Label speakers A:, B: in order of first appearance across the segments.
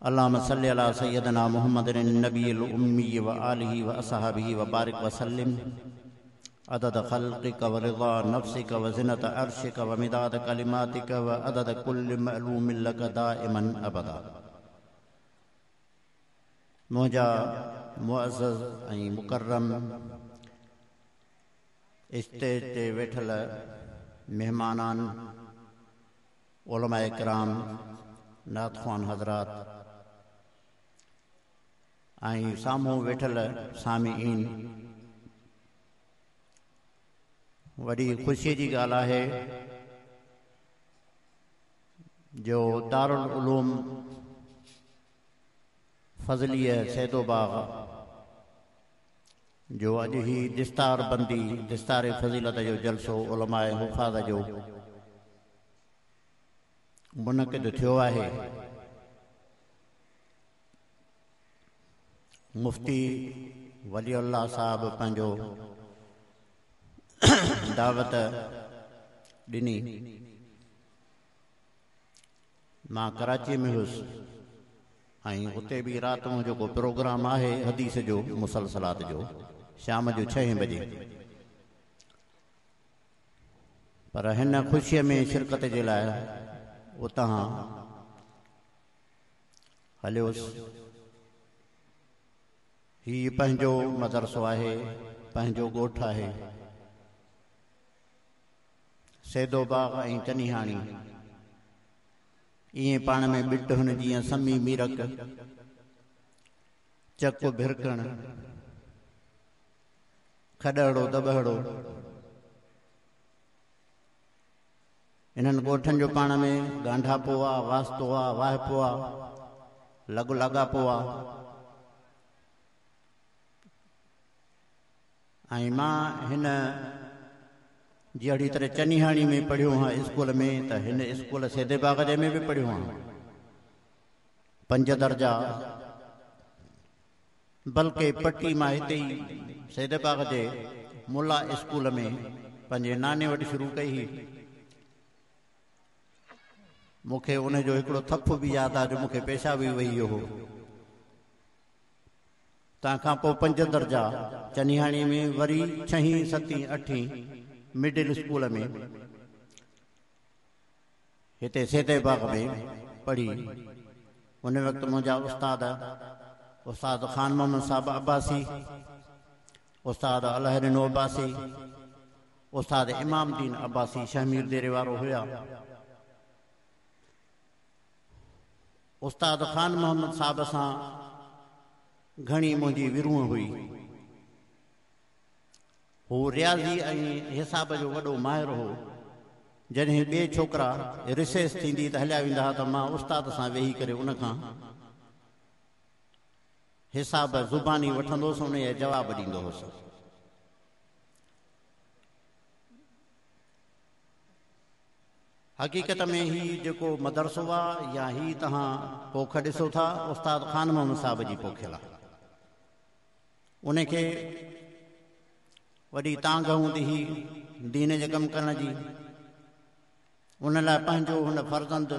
A: अल्लाहुम्मा सल्लि अला सय्यदना मुहम्मदिन नबिय्यिल उम्मी व आलिहि व असहाबिहि व बारिक व सल्लिम अदद खल्क़िक व रिज़ा नफ्सिक व ज़िनत अर्शिक व मिदाद कलिमातिक व अदद कुल्लि मअलूमिन लक दाइमन अबदा। मुंहिंजा मुअज़्ज़ज़ ऐं मुकर्रम स्टेज ते वेठल मेहमानान, उलमाए किराम, नात ख़्वान हज़रात ऐं साम्हूं वेठल सामिईन, वॾी ख़ुशीअ जी ॻाल्हि आहे जो दारुल उलूम फज़लिया सैदोबाग जो अॼु ही दिस्तार बंदी दिस्तार फज़ीलत जो जलसो उलमाए हुफ़ाज़ जो मुनक़िद थियो आहे। मुफ्ती वली अल्लाह साहब पंहिंजो दावत ॾिनी। मां कराची में हुयुसि ऐं उते बि राति जो जेको प्रोग्राम आहे हदीस जो मुसलसलात जो शाम जो 6 बजे, पर हिन ख़ुशीअ में शिरकत जे लाइ उतां हलियोसि। हीउ पंहिंजो मदरसो आहे, पंहिंजो ॻोठु आहे। सैदोबाग ऐं चनिहाणी ईअं पाण में ॿिट हुन, जीअं समी मीरक, चक भिरकण, खॾड़ो दॿहड़ो, इन्हनि ॻोठनि जो पाण में ॻांढापो आहे, वास्तो आहे, वाहिपो आहे, लॻ लाॻापो आहे। ऐं मां हिन जहिड़ी तरह चनिहाणी में पढ़ियो आहियां स्कूल में, त हिन स्कूल सैदेबाग जे में बि पढ़ियो आहियां 5 दर्जा, बल्कि पट्टी मां हिते ई सैदेबाग जे मुल्ला स्कूल में पंहिंजे नाने वटि शुरू कई हुई। मूंखे उनजो हिकिड़ो थप्पु बि यादि आहे जो मूंखे पेशाबी वेही वियो हो। तंहिंखां पोइ 5 दर्जा चनिहाणी में, वरी 6, 7, 8 मिडिल स्कूल में हिते सैदेबाग में पढ़ी। उन वक़्तु मुंहिंजा उस्ताद ख़ान मोहम्मद साहब अब्बासी, उस्ताद अलहरिन अब्बासी, उस्ताद इमाम दीन अब्बासी शहमीर देरे वारो हुया। उस्ताद ख़ान मोहम्मद साहब सां घणी मुंहिंजी विरूह हुई। हू रियाज़ी ऐं हिसाब जो वॾो माहिर हो। जॾहिं ॿिए छोकिरा रिसेस थींदी त हलिया वेंदा हुआ, त मां उस्ताद सां वेही करे उनखां हिसाब ज़ुबानी वठंदोसि, उन जा जवाब ॾींदो हुउसि। हक़ीक़त में ही जेको मदरसो आहे या ही तव्हां पोख ॾिसो था, उस्ताद ख़ान मोहम्मद साहब जी पोखियल आहे। उनखे वॾी तांग हूंदी हुई दीन जे कमु करण जी। उन लाइ पंहिंजो हुन फर्ज़ंद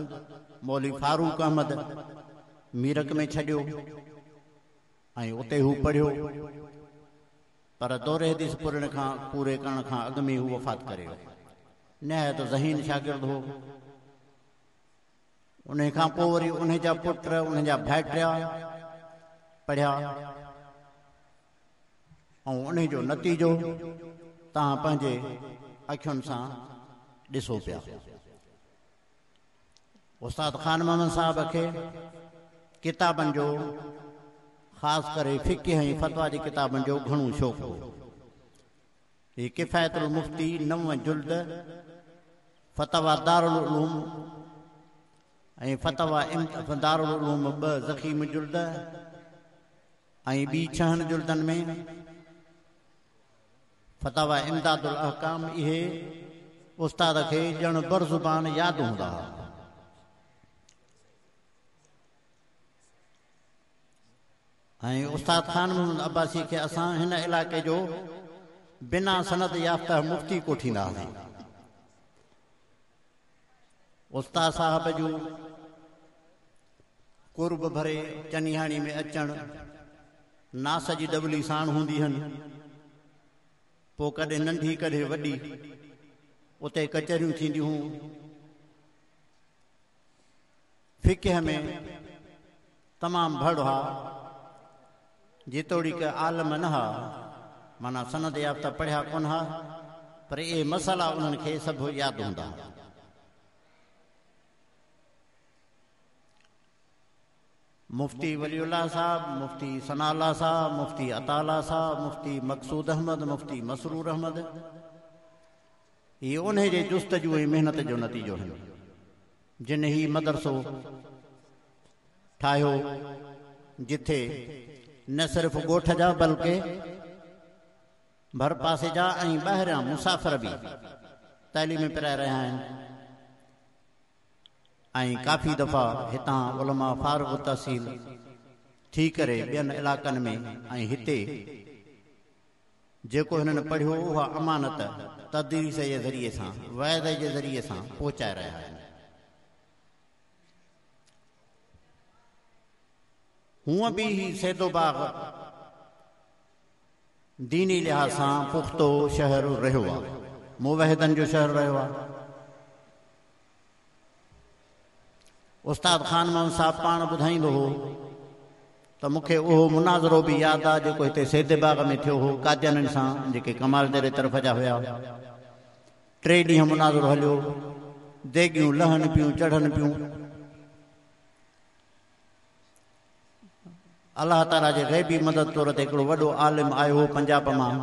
A: मौलवी फारूक अहमद मीरक में छॾियो ऐं उते हू पढ़ियो, पर दौरे हदीस पूरे करण खां अॻु में हू वफ़ात करे वियो। निहायत ज़हीन शागिर्द हो। उन खां पोइ वरी उन जा पुट, उन जा भाइटिया पढ़िया ऐं उन जो नतीजो तव्हां पंहिंजे अखियुनि सां ॾिसो पिया। उस्ताद ख़ान मोहम्मद साहब खे किताबनि जो, ख़ासि करे फ़िक़्ह ऐं फ़तवा जी किताबनि जो घणो शौक़ु हो। ही किफ़ायतुल मुफ़्ती 9 जुल्द, फ़तवा दारुल उलूम ऐं फ़तवा दारुल उलूम 2 ज़ख़ीम जुल्द ऐं ॿी 6 जुल्दनि में फ़तवा इमदादुल अहकाम, इहे उस्ताद खे ॼण बरज़ुबान यादि हूंदा हुआ। ऐं उस्ताद ख़ान मोहम्मद अब्बासी खे असां हिन इलाइक़े जो बिना सनद याफ़्ता मुफ़्ती कोठींदा हुआसीं। उस्ताद साहब जूं कुर्ब भरे चनिहाणी में अचण नास जी डबली साण हूंदी हन, पोइ कॾहिं नंढी कॾहिं वॾी उते कचहरियूं थींदियूं हुयूं। फिक़ह में तमामु भड़ हा, जेतोणीक आलम न हा, माना सनद याफ़्ता पढ़िया कोन हा, पर इहे मसाला उन्हनि खे सभु यादि हूंदा। मुफ्ती वलीउल्लाह साहब, मुफ्ती सनाउल्लाह साहब, मुफ्ती अताउल्लाह साहब, मुफ्ती मक़सूद अहमद, मुफ्ती मसरूर अहमद, ये उन्हें जे जुस्तजू ऐं महिनत जो नतीजो है, जिन ही मदरसो ठाहियो जिथे न सिर्फ़ ॻोठ जा बल्कि भर पासे जा ऐं ॿाहिरियां मुसाफ़िर बि तालीम पिराए रहिया आहिनि। ऐं काफ़ी दफ़ा हितां उलमा फारिग़ तहसील थी करे ॿियनि इलाक़नि में ऐं हिते जेको हिननि पढ़ियो उहा अमानत तदरीस जे ज़रिए सां, वैद जे ज़रिए सां पहुचाए रहिया आहिनि। हूअं बि सैदो बाग़ दीनी लिहाज़ सां पुख़्तो शहर रहियो आहे, मुवहिदनि जो शहर रहियो आहे। उस्ताद ख़ान मोहम्मद साहब पाण ॿुधाईंदो हो त मूंखे उहो मुनाज़रो बि यादि आहे जेको हिते सैदे बाग़ में थियो हो कादियाननि सां, जेके कमाल दरे तरफ़ जा हुया। 3 ॾींहं मुनाज़रो हलियो, देगियूं लहनि पियूं, चढ़नि पियूं। अलाह ताला जे ग़ैबी मदद तौर ते हिकिड़ो वॾो आलिम आयो हो पंजाब मां,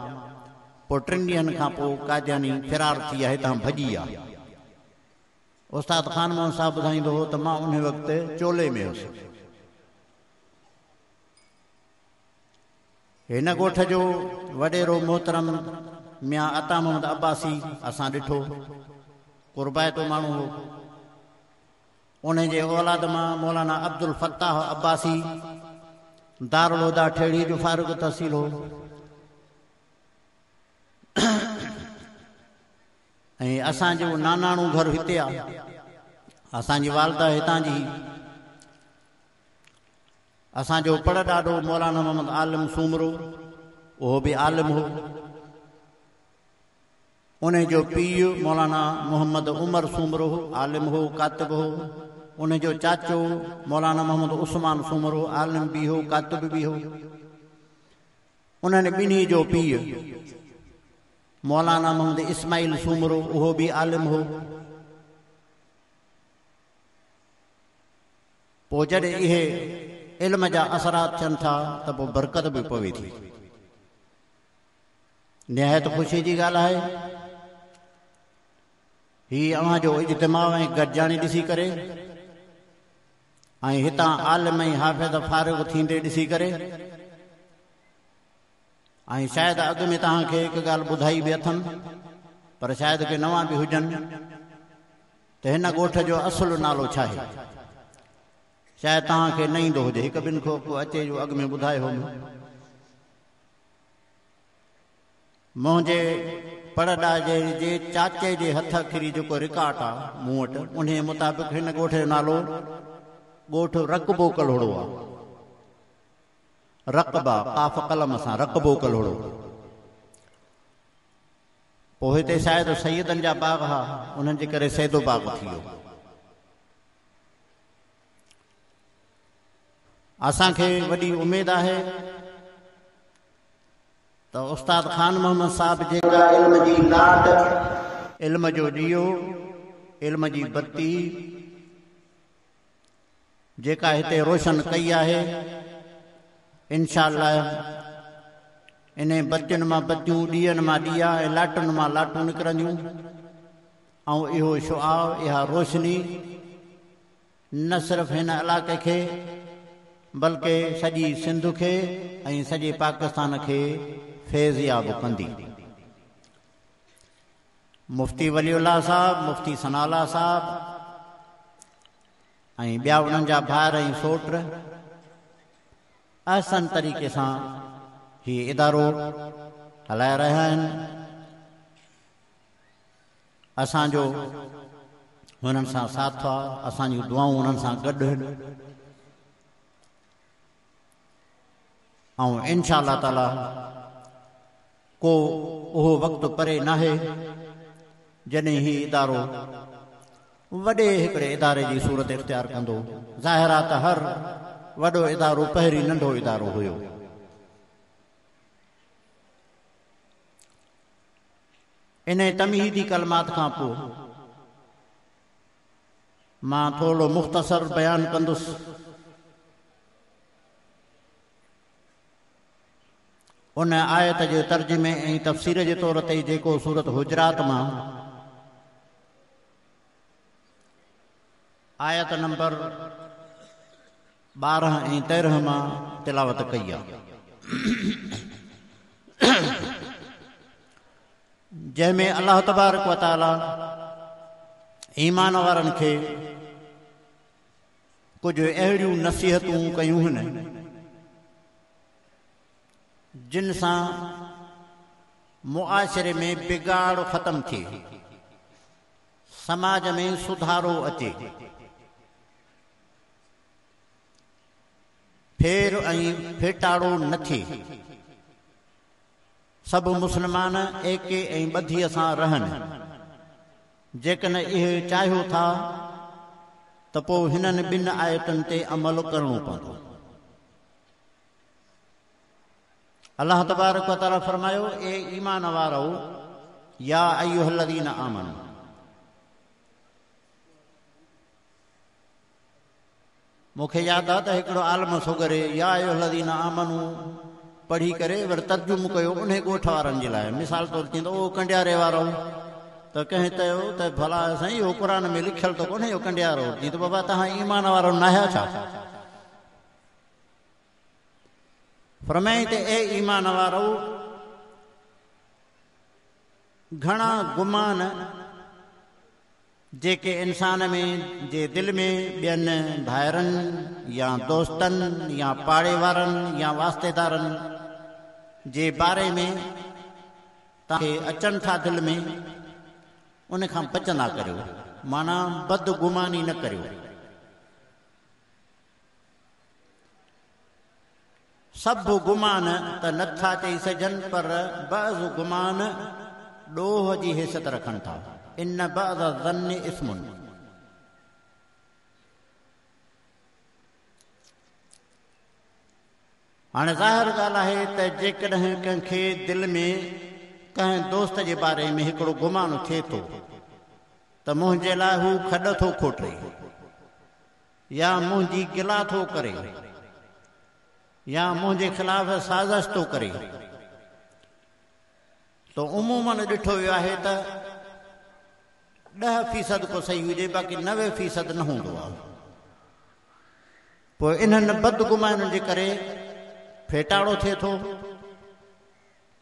A: पोइ 3 ॾींहंनि खां पोइ कादियानी फ़िरार थी आहे, हितां भॼी आहे। उस्ताद ख़ान मोहम्मद साहब ॿुधाईंदो हो त मां उन वक़्तु चोले में हुयुसि। हिन ॻोठ जो वॾेरो मोहतरम मियां अता मोहम्मद अब्बासी असां ॾिठो, कुर्बायतो माण्हू हो। उन जे औलाद मां मौलाना अब्दुल फत्ताह अब्बासी दारुल हुदा ठेड़ी जो फारिग़ तहसील हो। ऐं असांजो नानाणो घर हिते आहे, असांजी वालदा हितां जी। असांजो पड़ ॾाढो मौलाना मोहम्मद आलिम सूमरो, उहो बि आलिम हो। उन जो पीउ मौलाना मोहम्मद उमर सूमरो हो, आलिम हो, कातिब हो। उन जो चाचो मौलाना मोहम्मद उस्मान सूमरो, आलिम भी हो, कातिब भी हो। उन्हनि ॿिन्ही जो पीउ मौलाना मोहम्मद इस्माइल सूमरो, उहो भी आलिम हो। पोइ जॾहिं इहे इल्म जा असरात थियनि था त पोइ बरकत बि पवे थी। निहायत ख़ुशी जी ॻाल्हि आहे ही अव्हां जो इज्तिमा ऐं गॾिजाणी ॾिसी करे ऐं हितां आलिम ऐं हाफ़िज़ फारिग़ थींदे ॾिसी करे, ऐं शायदि अॻु में तव्हांखे हिकु ॻाल्हि ॿुधाई बि अथमि, पर शायदि के नवां बि हुजनि त हिन ॻोठ जो असुलु नालो छा आहे। शायदि तव्हांखे न ईंदो हुजे, हिकु ॿिनि खां को अचे जो अॻु में ॿुधायो हो। मुंहिंजे पड़ॾा जे चाचे जे हथ अखिरी जेको रिकॉर्ड आहे मूं वटि, उन मुताबिक़ हिन ॻोठ जो नालो ॻोठ रक़बो कलोड़ो आहे। रक़बा काफ़ कलम सां रक़बो कलोड़ो। पोइ हिते शायदि सैयदनि जा बाग हा, उन्हनि जे करे सैदो बाग थी वियो। असांखे वॾी उमेद आहे त उस्ताद ख़ान मोहम्मद साहब जेका इल्म जी लाट, इल्म जो ॾीओ, इल्म जी बत्ती जेका हिते रोशन कई आहे, इंशाअल्लाह इन बत्तियुनि मां बत्तियूं, ॾीयनि मां ॾीया ऐं लाटुनि मां लाटूं निकिरंदियूं। ऐं इहो शुआव, इहा रोशनी न सिर्फ़ु हिन इलाइक़े खे बल्कि सॼी सिंध खे ऐं सॼे पाकिस्तान खे फैज़याब कंदी। मुफ्ती वलीउल्लाह साहब, मुफ्ती सनाउल्लाह साहब ऐं ॿिया उन्हनि जा भाउर ऐं सोट अहसन तरीक़े सां हीउ इदारो हलाए रहिया आहिनि। असांजो हुननि सां साथ आहे, असांजूं दुआऊं हुननि सां गॾु आहिनि। ऐं इंशा अल्लाह ताला को उहो वक़्तु परे नाहे जॾहिं ही इदारो वॾे हिकिड़े इदारे जी सूरत इख़्तियार कंदो। ज़ाहिर आहे त हर वॾो इदारो पहिरीं नंढो इदारो हुयो। इन तमहीदी कलमात खां पोइ मां थोरो मुख़्तसर बयानु कंदुसि। उन आयत जे तर्जुमे ऐं तफ़सीर जे तौर ते जेको सूरत हुजरात मां आयत नंबर 12 ऐं 13 मां तिलावत कई आहे, जंहिंमें अल्लाह तबारक व तआला ईमान वारनि खे कुझु अहिड़ियूं नसीहतूं कयूं आहिनि जिन सां मुआशिरे में बिगाड़ ख़त्म थिए, समाज में सुधारो अचे, फेर ऐं फेटाड़ो न थिए, सभु मुस्लमान एके ऐं ॿधीअ सां रहनि। जेकॾहिं इहे चाहियो था त पोइ हिननि ॿिनि आयतुनि ते अमल करणो पवंदो। अल्लाह तबारक व तआला फरमायो, ए ईमान वारो, या अय्युहल्लज़ीन आमनू, मूंखे यादि आहे त हिकिड़ो आलम सोगरे या अय्युहल्लज़ीन आमनू पढ़ी करे वरी तर्जुमो कयो उन ॻोठ वारनि जे लाइ। मिसाल तौरु थींदो ओ कंडियारे वारो, त कंहिं चयो त भला साईं इहो क़ुर में लिखियलु त कोन्हे इहो कंडियारो, जीअं त बाबा तव्हां ईमान वारो न आहियो छा? फरमाई त ए ईमान वारो, घणा गुमान जेके इंसान में जे दिलि में ॿियनि भाइरनि या दोस्तनि या पाड़े वारनि या वास्तेदारनि जे बारे में तव्हांखे अचनि था दिलि में, उन खां बचंदा करियो, माना बदगुमानी न करियो। सभु गुमान त नथा चई सघनि, पर बअज़ गुमान ॾोह जी हैसियत रखनि था। इन बअज़ ज़न्न इस्मुन, हाणे ज़ाहिर ॻाल्हि आहे त जेकॾहिं कंहिंखे दिलि में कंहिं दोस्त जे बारे में हिकिड़ो गुमान थिए थो त मुंहिंजे लाइ हू खॾ थो खोटे या मुंहिंजी गिला थो करे या मुंहिंजे ख़िलाफ़ साज़िश थो करे, त उमूमन ॾिठो वियो आहे त 10% को सही हुजे, बाक़ी 90% न हूंदो आहे। पोइ इन्हनि बदगुमाननि जे करे फेटाड़ो थिए थो,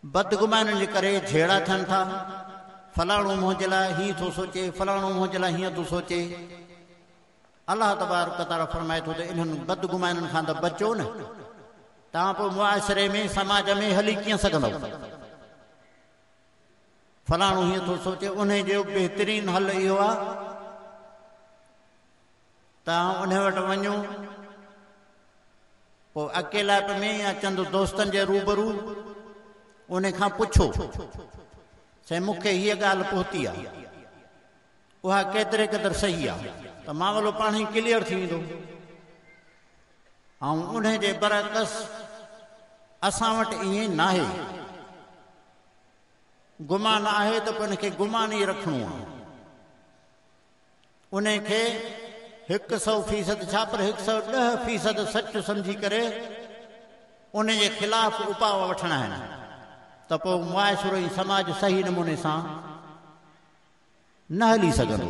A: बदगुमाननि जे करे झेड़ा थियनि था। फलाणो मुंहिंजे लाइ हीअं थो सोचे, फलाणो मुंहिंजे लाइ हीअं थो सोचे। अल्लाह तबारक व तआला फरमाए थो त इन्हनि बदगुमाननि खां त बचो न, तव्हां पोइ मुआशिरे में समाज में हली कीअं सघंदव? फलाणो हीअं थो सोचे, उन जो बहितरीन हल इहो आहे तव्हां उन वटि वञो, पोइ अकेलाप में या चंद दोस्तनि जे रूबरू उन खां पुछो, साईं मूंखे हीअ ॻाल्हि पहुती आहे, उहा केतिरे क़दुरु सही आहे, त मामलो पाण ई क्लियर थी वेंदो। ऐं उन जे बरअक्स असां वटि ईअं नाहे, गुमान आहे त पोइ उनखे गुमान ई रखिणो आहे, उनखे 100% छा पर 110% सच सम्झी करे उन जे ख़िलाफ़ उपाउ वठणा आहिनि, त पोइ मुआशिरो ऐं समाज सही नमूने सां न हली सघंदो।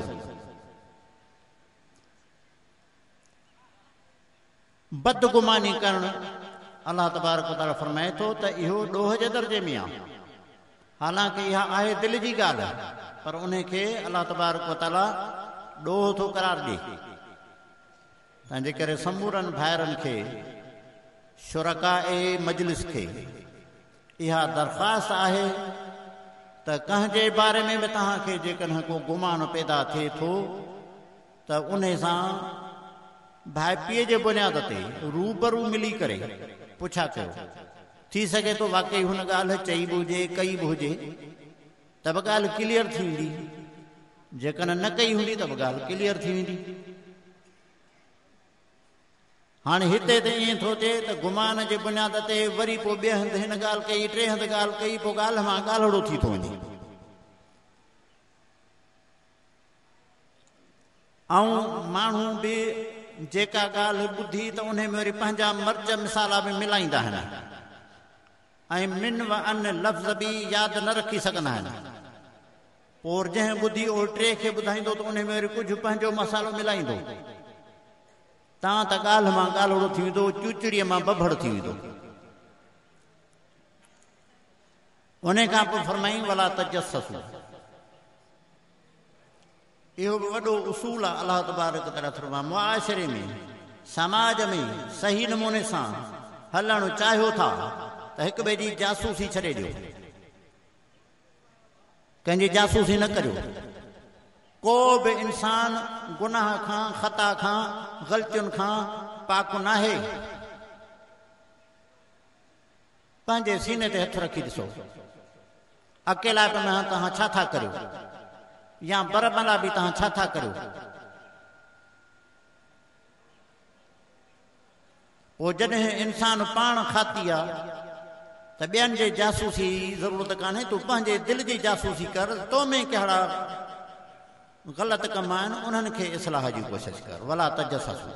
A: बदगुमानी करणु अल्लाह तबारक व तआला फरमाए थो त इहो ॾोह जे दर्जे में आहे। हालांकि इहा आहे दिलि जी ॻाल्हि, पर उनखे अल्लाह तबारक व तआला ॾोह थो करार ॾिए। तंहिंजे करे समूरनि भाइरनि खे, शुरकाए मजलिस खे इहा दरख़्वास्त आहे त कंहिंजे बारे में बि तव्हांखे जेकॾहिं को गुमान पैदा थिए थो त उन सां भाइपीअ जे बुनियाद ते रूबरू मिली करे पुछा कयो थी सघे थो वाकई हुन ॻाल्हि चई बि हुजे कई बि हुजे त बि ॻाल्हि क्लियर थी वेंदी, जेकॾहिं न कई हूंदी त बि ॻाल्हि क्लियर थी वेंदी। हाणे हिते त ईअं थो थिए त गुमान जे बुनियाद ते वरी पोइ ॿिए हंधि हिन ॻाल्हि कई, टे हंधि ॻाल्हि कई, पोइ ॻाल्हि मां ॻाल्हिड़ो थी थो वञे। ऐं माण्हू बि जेका ॻाल्हि ॿुधी त उन में वरी पंहिंजा मर्ज मिसाला बि मिलाईंदा आहिनि ऐं मिन व अन लफ़्ज़ बि यादि न रखी सघंदा आहिनि। पोइ जंहिं ॿुधी उहो टे खे ॿुधाईंदो त उन में वरी कुझु पंहिंजो मसालो मिलाईंदो, तव्हां त ॻाल्हि मां ॻाल्हिड़ो थी वेंदो, चूचड़ीअ मां बभड़ थी वेंदो। उन खां पोइ फरमाईं वला तजस्ससू, इहो बि वॾो उसूल आहे अलाह तबारक तरफ़ फरमाए मुआशिरे में, समाज में सही नमूने सां हलणु चाहियो था त हिक ॿिए जी जासूसी छॾे ॾियो, कंहिंजी जासूसी न करियो। को बि इंसान गुनाह खां, ख़ता खां, ग़लतियुनि खां पाक न आहे। पंहिंजे सीने ते हथ रखी ॾिसो, अकेला में तव्हां छा था करियो या बरबला बि तव्हां छा था करियो। पोइ जॾहिं इंसान पाण खाती आहे त ॿियनि जे जासूसी ज़रूरत कान्हे, तूं पंहिंजे दिलि जी जासूसी कर, तो में कहिड़ा ग़लति कम आहिनि उन्हनि खे इस्लाह जी कोशिशि कर। वला तजस्ससू,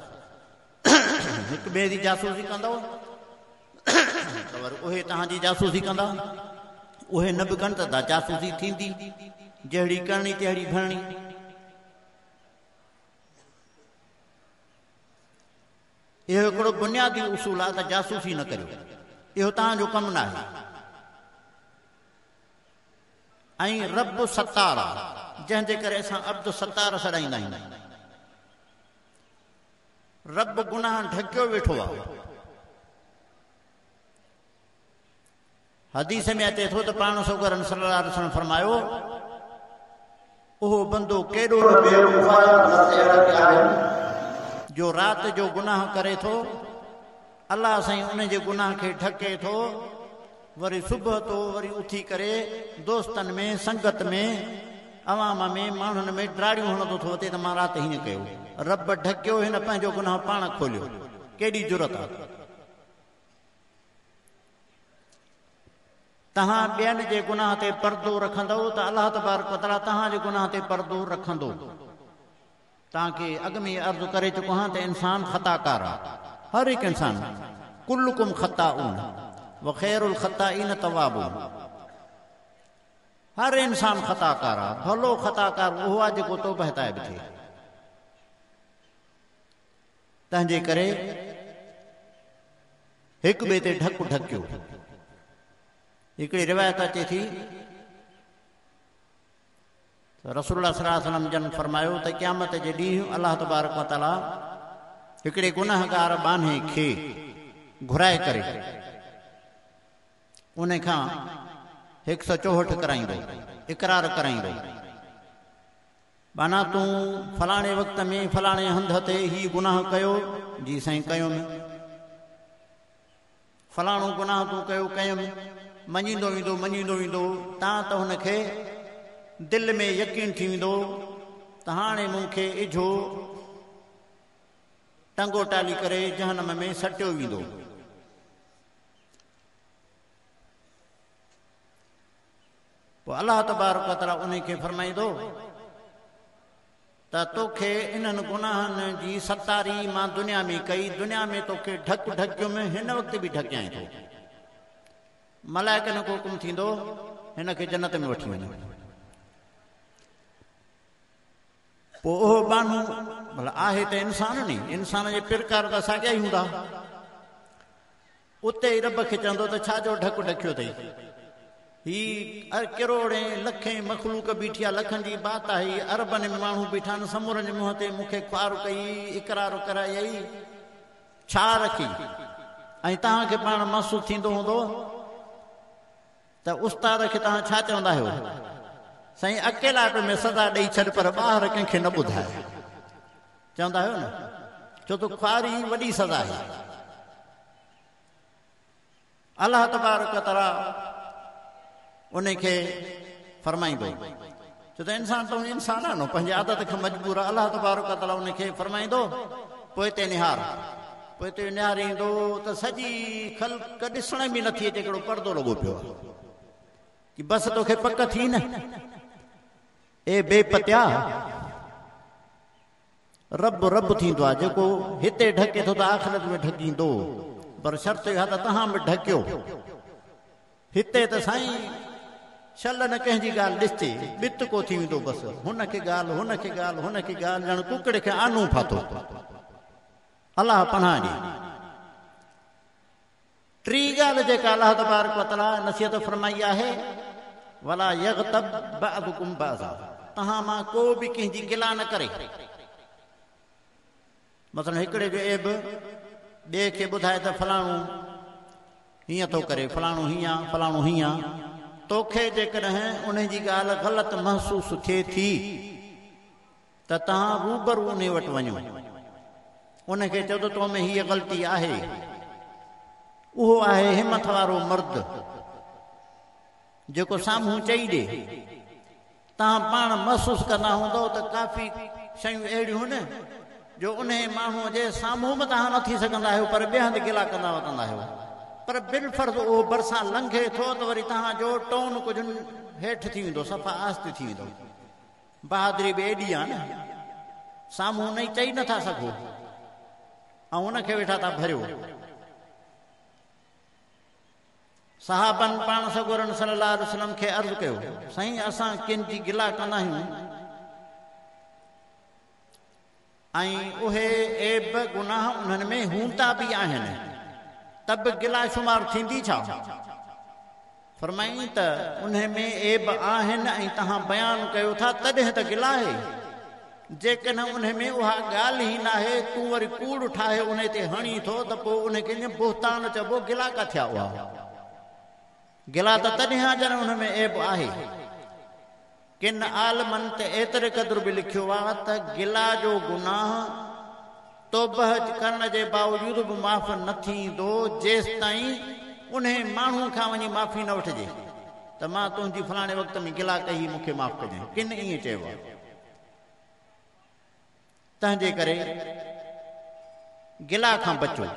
A: हिक ॿिए जी जासूसी कंदव त वरी उहे तव्हांजी जासूसी कंदा, उहे न बि कनि त जासूसी थींदी, जहिड़ी करणी तहिड़ी भरणी। इहो हिकिड़ो बुनियादी उसूल आहे त जासूसी न करियो, इहो तव्हांजो कमु न आहे। ऐं रब सत्तार आहे, जंहिंजे करे असां अब्द सत्तार सॾाईंदा आहियूं। रब गुनाह ढकियो वेठो आहे। हदीस में अचे थो त पाण सॻोरन सल्लल्लाहु अलैहि वसल्लम फरमायो, उहो बंदो केॾो जो राति जो गुनाह करे थो, अलाह साईं उन जे गुनाह खे ढके थो, वरी सुबुह तो वरी उथी करे दोस्तनि में, संगत में, अवाम में, माण्हुनि में ड्राड़ियूं हणंदो थो अचे त मां राति हीअं कयो। रब ढकियो, हिन पंहिंजो गुनाह पाण खोलियो। केॾी जुरत आहे। तव्हां ॿियनि जे गुनाह ते पर्दो रखंदव त अलाह तबारक व तआला तव्हांजे गुनाह ते पर्दो रखंदो। तव्हांखे अॻ में अर्ज़ु करे चुको आहियां त इंसान ख़ताकार आहे, हर हिकु इंसान। कुल्लुकुम ख़ताऊन व ख़ैरुल ख़ताईन तवाबून, हर इंसान ख़ताकार आहे। भलो ख़ताकार उहो आहे जेको तौबह ताइब थिए। तंहिंजे करे हिकु ॿिए ते ढकु ढकियो। हिकिड़ी रिवायत अचे थी रसूलुल्लाह सल्लल्लाहु अलैहि वसल्लम जन फरमायो त क़यामत जे ॾींहुं अलाह तबारक व तआला हिकिड़े गुनाहगार बान्हे खे घुराए करे उन खां 164 कराईंदो, इक़रार कराईंदो। माना तूं फलाणे वक़्त में फलाणे हंध ते ही गुनाह कयो? जी साईं कयुमि। फलाणो गुनाह तूं कयो? कयुमि। मञींदो वेंदो तव्हां त हुनखे दिलि में यकीन थी वेंदो त हाणे मूंखे इझो टंगो टाली करे जहन्नम में सटियो वेंदो। पोइ अलाह तबारक व तआला उन खे फरमाईंदो त तोखे इन्हनि गुनाहनि जी सतारी मां दुनिया में कई, दुनिया में तोखे ढकियुमि, हिन वक़्तु बि ढकियां थो। मलाइकनि को हुकुम थींदो हिन खे जन्नत में वठी वञो। पोइ उहो बानू भला आहे त इंसान नी, इंसान जे पिरकार त साॻिया ई हूंदा। उते ई रब खे चवंदो त छा जो ढकु ढकियो अथई? ही किरोड़े लखे मखलूक बीठी आहे, लखनि जी बात आहे। अरबनि में माण्हू बीठा आहिनि, समुरनि जे मुंहं ते मूंखे ख्वार कई, इक़रार कराई, छा रखी? ऐं तव्हांखे पाण महसूसु थींदो हूंदो त उस्ताद खे तव्हां छा चवंदा आहियो? साईं अकेलाट में सज़ा ॾेई छॾ, पर ॿाहिरि कंहिंखे न ॿुधाए, चवंदा आहियो न? छो त ख्वारी वॾी सज़ा आहे। अल्लाह तबारक तआला उनखे फरमाईंदो छो त इंसान तो इंसान आहे न पंहिंजी आदत खे मजबूर आहे अल्लाह तबारक तआला उनखे फरमाईंदो पोइ हिते निहार पोइ हिते निहारींदो त सॼी ख़ल्क़ ॾिसण बि नथी अचे हिकिड़ो परदो लॻो पियो आहे कि बसि तोखे पक थी न ए बेपत्या रब रब थींदो आहे जेको हिते ढके थो त आख़िरत में ढकींदो पर शर्त इहा त तव्हां बि ढकियो हिते त साईं शल न कंहिंजी ॻाल्हि ॾिसजे ॿित को थी वेंदो बसि हुनखे ॻाल्हि हुनखे ॻाल्हि हुनखे ॻाल्हि ॼण कुकड़े खे आनू फाथो अलाह पनाह ॾे टी ॻाल्हि जेका अलाह तबारक व तआला नसीहत फरमाई आहे वला यग़तब बअदुकुम बअज़ा तव्हां मां को बि कंहिंजी गिला न करे मसलन हिकिड़े जो ऐब ॿिए खे ॿुधाए त फलाणो हीअं थो करे फलाणो हीअं फलाणो हीअं तोखे जेकॾहिं उन जी ॻाल्हि ग़लति महसूसु थिए थी त तव्हां रूबरू उन वटि वञो उनखे चओ त तो में हीअ ग़लती आहे उहो आहे हिमत वारो मर्द जेको साम्हूं चई ॾे तव्हां पाण महसूसु कंदा हूंदव त काफ़ी शयूं अहिड़ियूं आहिनि जो उन माण्हूअ जे साम्हूं बि तव्हां न थी सघंदा आहियो पर ॿिए हंधि गिला कंदा वठंदा आहियो पर बिलफर्ज़ उहो भरिसां लंघे थो त वरी तव्हांजो टोन कुझु हेठि थी वेंदो सफ़ा आस्त थी वेंदो बहादुरी बि एॾी आहे न साम्हूं न चई नथा सघो ऐं उनखे वेठा था भरियो सहाबन पाण सगोरन सल्लल्लाहु अलैहि वसल्लम खे अर्ज़ु कयो साईं असां कंहिंजी गिला कंदा आहियूं ऐं उहे ऐब गुनाह उन्हनि में हूंदा बि आहिनि त बि गिला शुमार थींदी छा फरमाई त उन में ऐब आहिनि ऐं तव्हां बयानु कयो था तॾहिं त गिला आहे जेकॾहिं उन में उहा ॻाल्हि ई न आहे तूं वरी कूड़ ठाहे उन ते हणी थो त पोइ उनखे बोहतान चइबो गिला किथे उहा गिला त तॾहिं आहे जॾहिं उन में ऐब आहे किन आलमनि ते एतिरे क़दुरु बि लिखियो आहे त गिला जो गुनाह तौबह करण जे बावजूद बि माफ़ न थींदो जेसि ताईं उन माण्हू खां वञी माफ़ी न वठिजे त मां तुंहिंजी फलाणे वक़्त में गिला कई मूंखे माफ़ कजांइ किन ईअं चयो आहे तंहिंजे करे गिला खां बचो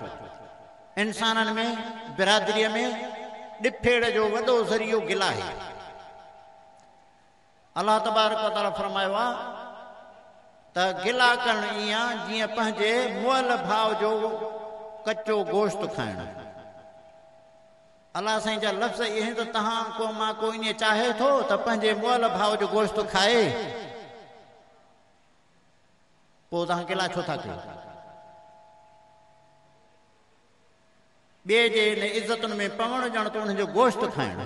A: इंसाननि में बिरादरीअ में ॾिफेड़ जो वॾो ज़रियो गिला आहे अलाह तबारक व तआला फरमायो आहे त गिला करणु ईअं जीअं पंहिंजे मुअल भाउ जो कचो गोश्त खाइणु अलाह साईं जा लफ़्ज़ इहे त तव्हां को मां को ईअं चाहे थो त पंहिंजे मुअल भाउ जो गोश्त खाए पोइ तव्हां गिला छो था कयो ॿिए जे इन इज़तुनि में पवणु ॼण त उनजो गोश्त खाइणु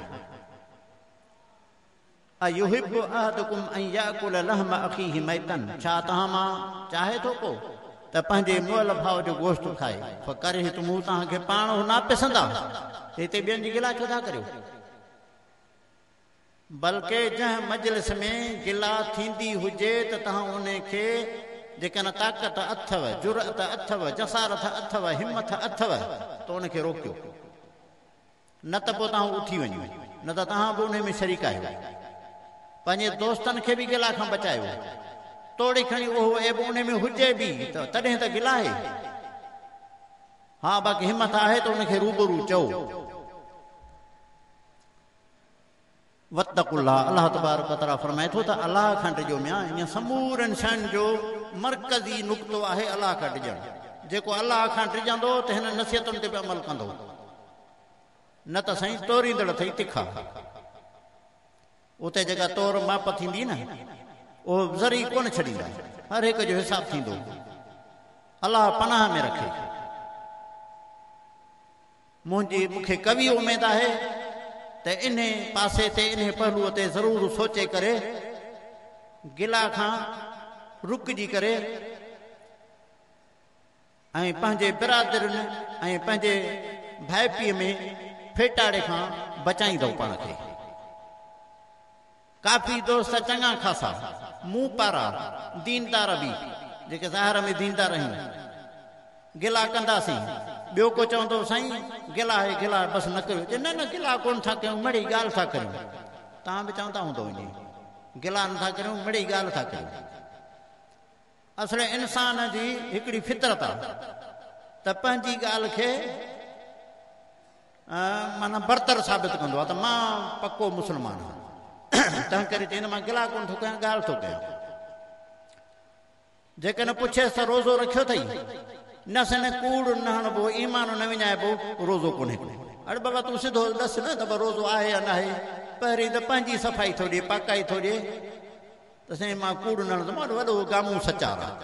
A: अयुहिब्बु अहदुकुम अन याकुल लहम अखीहि मैतन छा तव्हां मां चाहे थो को त पंहिंजे मुअल भाउ जो गोश्त खाए फकरे तुम तव्हांखे पाण नापसंद आहे हिते ॿियनि जी गिला छो था करियो बल्कि जंहिं मजलिस में गिला थींदी हुजे त तव्हां उनखे जेकॾहिं ताक़त अथव जुरअत अथव जसारत अथव हिमत अथव त उनखे रोकियो न त पोइ तव्हां उथी वञो न त तव्हां बि उन में शरीक आहियो पंहिंजे दोस्तनि खे बि गिला खां बचायो तोड़ी खणी उहो ऐब उन में हुजे बि त तॾहिं त गिला आहे हा बाक़ी हिमत आहे त उनखे रूबरू चओ वत्तकुल्लाह अलाह तबारक व तआला फरमाए थो त अलाह खां ॾिजो मियां ईअं समूरनि शयुनि जो मरकज़ी नुक़्तो आहे अलाह खां ॾिजणु जेको अलाह खां ॾिजंदो त हिन नसीहतुनि ते बि अमल कंदो न त साईं तोरींदड़ अथई तिखा उते जेका तौर माप थींदी न उहो ज़री कोन छॾींदा हर हिक जो हिसाब थींदो अलाह पनाह में रखे मूंखे कवी उमेद आहे त इन पासे ते इन पहलूअ ते ज़रूरु सोचे करे गिला खां रुकजी करे ऐं पंहिंजे बिरादरनि ऐं पंहिंजे भाइपीअ में फेटाड़े खां बचाईंदो पाण खे काफ़ी दोस्त चङा ख़ासा मूं पारा दीनदार बि जेके ज़ाहिर में दीनदार आहियूं गिला कंदासीं ॿियो को चवंदो साईं गिला है गिला बसि न कयो, न न गिला कोन था कयूं, मिड़ी ॻाल्हि था कयूं। तव्हां बि चवंदा हूंदो ईअं गिला नथा कयूं, मिड़ी ॻाल्हि था कयूं। असुल इंसान जी हिकिड़ी फितरत आहे त पंहिंजी ॻाल्हि खे माना बरतर साबित कंदो आहे त मां पको मुस्लमान आहियां, तंहिं करे चवंदो मां गिला कोन थो कयां, ॻाल्हि थो कयां। जेकॾहिं पुछेसि त रोज़ो रखियो अथई, न सने कूड़ न हणबो, ईमान न विञाइबो, रोज़ो कोन्हे। अरे बाबा तूं सिधो ॾस न त रोज़ो आहे या न आहे, पहिरीं त पंहिंजी सफ़ाई थो ॾिए, पाकाई थो ॾिए त साईं मां कूड़ न हणंदो, मां वॾो गामूं सचार आहे।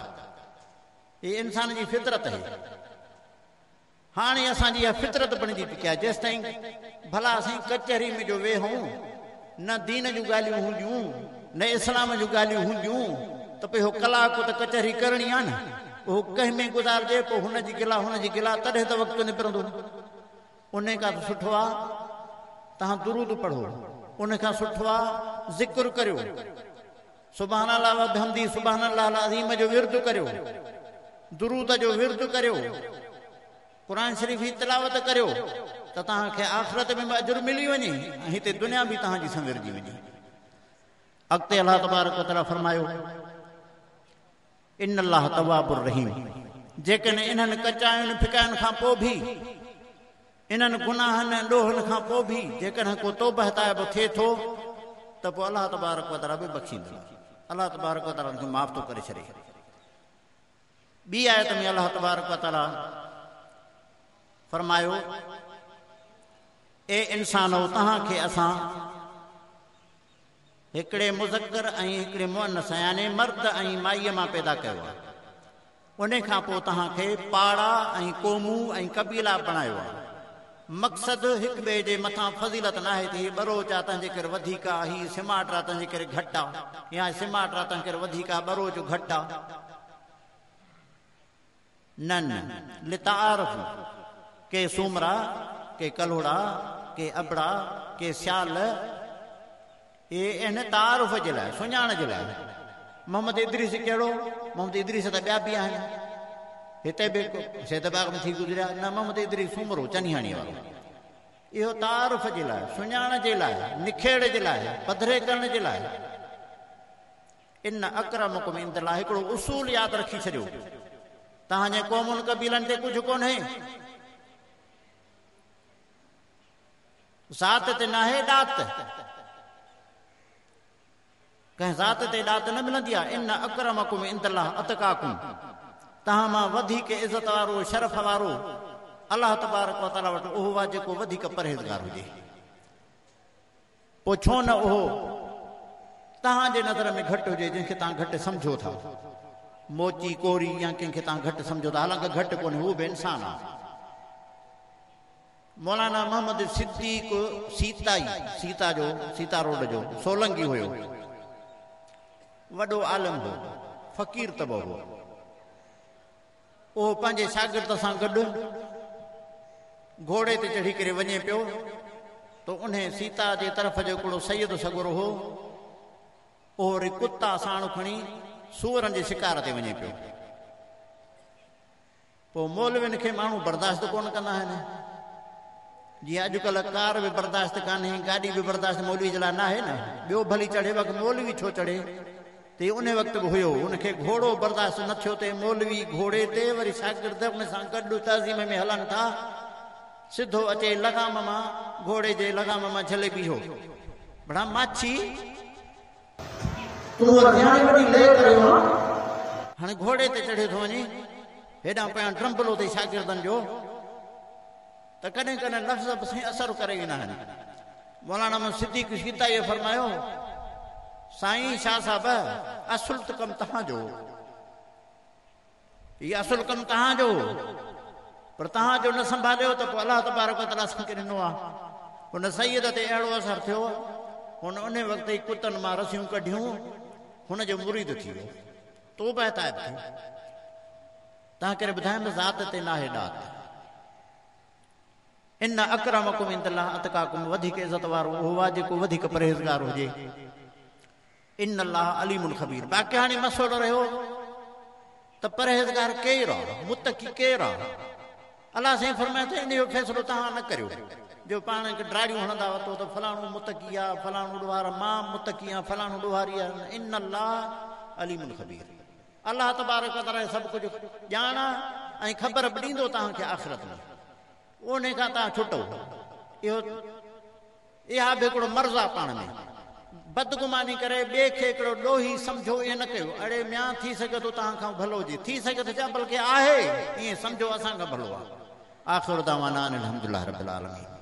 A: हीअ इंसान जी फितरत आहे। हाणे असांजी इहा फितरत बणिजी चुकी आहे। जेसि ताईं भला असां कचहरी में जो वेहूं, न दीन जूं ॻाल्हियूं हूंदियूं न इस्लाम जूं ॻाल्हियूं हूंदियूं त भई उहो कलाक त कचहरी करणी आहे न, उहो कंहिं में गुज़ारिजे, पोइ हुनजी गिला तॾहिं त वक़्तु निकिरंदो। उन खां सुठो आहे तव्हां दुरूद पढ़ो, उन खां सुठो आहे ज़िक्र करियो, सुभान अल्लाह व बिहम्दी सुभान अल्लाह अज़ीम जो विर्द करियो, दुरूद जो विर्द करियो, क़ुर शरीफ़ जी तिलावत करियो त तव्हांखे आख़िरत में अजुर मिली वञे ऐं हिते दुनिया बि तव्हांजी संवरजी वञे। अॻिते अलाह तबारक व तआला फरमायो इन अल्लाह तवाबुर रहीम। जेकॾहिं इन्हनि कचायुनि फिकायुनि खां पोइ बि, इन्हनि गुनाहनि ॾोहनि खां पोइ बि जेकॾहिं को तौबह ताइब थिए थो त पोइ अलाह तबारक व तआला बि बख़्शींदो, अलाह तबारक व तआला खे माफ़ थो करे छॾे। ॿी आयत में अलाह तबारक व तआला फरमायो ए इंसानो तव्हांखे असां हिकिड़े मुज़क्कर ऐं हिकिड़े मुअनस यानी मर्द ऐं माईअ मां पैदा कयो आहे। उन खां पोइ तव्हांखे पाड़ा ऐं क़ौमूं ऐं कबीला बणायो आहे। मक़सदु हिक ॿिए जे मथां फज़ीलत न आहे त हीअ ॿरोच आहे तंहिंजे करे वधीक आहे, हीअ सिमाट आहे तंहिंजे करे घटि आहे, या सिमाट आहे तंहिं करे वधीक आहे, ॿरोच घटि आहे। न न लितारफ़, के सूमरा, के कलोड़ा, के अबड़ा, के सियाल, ये इन तारुफ़ जे लाइ, सुञाण जे लाइ। मोहम्मद इदरीस कहिड़ो? मोहम्मद इदरीस त ॿिया बि आहिनि, हिते बि शहदबाग में थी गुज़रिया। न मोहम्मद इदरीस सूमरो चनिहाणी वारो। इहो तारुफ़ जे लाइ, सुञाण जे लाइ, निखेड़ जे लाइ, पधरे करण जे लाइ। इन अकरमकुम इंदल्लाह, हिकिड़ो उसूल यादि रखी छॾियो, तव्हांजे क़ौमुनि कबीलनि ते कुझु कोन्हे, ज़ात ते नाहे ॾात, कंहिं ज़ात ते ॾात न मिलंदी आहे। इन अकरमकुम इंदल्लाह अतकाकुम, तव्हां मां वधीक इज़त वारो, शरफ़ वारो अलाह तबारक व तआला वटि उहो आहे जेको वधीक परहेज़गार हुजे। पोइ छो न उहो तव्हांजे नज़र में घटि हुजे जंहिंखे तव्हां घटि सम्झो था, मोची कोरी या कंहिंखे तव्हां घटि सम्झो था, हालांकि घटि कोन्हे, उहो बि इंसान आहे। मौलाना मोहम्मद सिद्दीक़ सीताई, सीता रोड जो सोलंगी हुयो, वॾो आलम हो, फ़क़ीर तबो हो। उहो पंहिंजे शागिर्द सां गॾु घोड़े ते चढ़ी करे वञे पियो त उन सीता जे तरफ़ जो हिकिड़ो सैयद सगुरो हो, उहो वरी कुता साण खणी सूअरनि जे शिकार ते वञे पियो। पोइ मौलवियुनि खे माण्हू बर्दाश्त कोन कंदा आहिनि, जीअं अॼुकल्ह कार बि बर्दाश्त कान्हे, गाॾी बि बर्दाश्त मौलवी जे लाइ न आहे न। ॿियो भली चढ़े वक़्तु मौलवी छो चढ़े, त उन वक़्तु बि हुयो, उनखे घोड़ो बर्दाश्त न थियो, ते मौलवी घोड़े ते, वरी शागिर्द उन सां गॾु तज़ीम में हलनि था, सिधो अचे लगाम मां, घोड़े जे लगाम मां झले बीहो, बड़ा माछी तूं वॾी ले करियो, हाणे घोड़े ते चढ़े थो वञे, हेॾां पिया ड्रम्बलो अथई शागिर्दनि जो, त कॾहिं कॾहिं लफ़्ज़ बि साईं असरु करे वेंदा आहिनि। मौलाना मोहम्मद सिद्दीक़ सीताईअ फरमायो, साईं शाह साहब असुल त कमु तव्हांजो, हीअ असुल कमु तव्हांजो, पर तव्हांजो न संभालियो त पोइ अलाह तबारक व तआला असांखे ॾिनो आहे। हुन सैयद ते अहिड़ो असरु थियो, हुन उन वक़्तु ई कुतनि मां रसियूं कढियूं, हुनजो मुरीद थी वियो, तौबह ताइब थी। तव्हां करे ॿुधायां ज़ात ते नाहे ॾात। इन अकरमकुम इंदल्लाह अतकाकुम, वधीक इज़त वारो उहो आहे जेको वधीक परहेज़गार हुजे। इन अल्लाह अलीमुल ख़बीर। बाक़ी हाणे मसइलो रहियो त परहेज़गार केरु आहे, मुतक़ी केरु आहे। अल्लाह साईं फरमाए थो इन जो फ़ैसिलो तव्हां न करियो जो पाण खे ड्रारियूं हणंदा वरितो त फलाणो मुतकी आहे फलाणो ॾोहार मां मुतकी आहे फलाणो ॾोहारी आहे इन अल्लाह अलीमुल ख़बीर अल्लाह तबारक व तआला सभु कुझु ॼाण ऐं ख़बर बि ॾींदो तव्हांखे आख़िरत में उन खां तव्हां छुटो इहा बि हिकिड़ो मर्ज़ आहे पाण में बदगुमानी करे ॿिए खे हिकिड़ो ॾोही सम्झो ईअं न कयो अड़े म्या थी सघे थो तव्हां खां भलो हुजे थी सघे थो छा बल्कि आहे ईअं सम्झो असांखां भलो आहे आख़िर दावाना अनिल हम्दुलिल्लाहि रब्बिल आलमीन।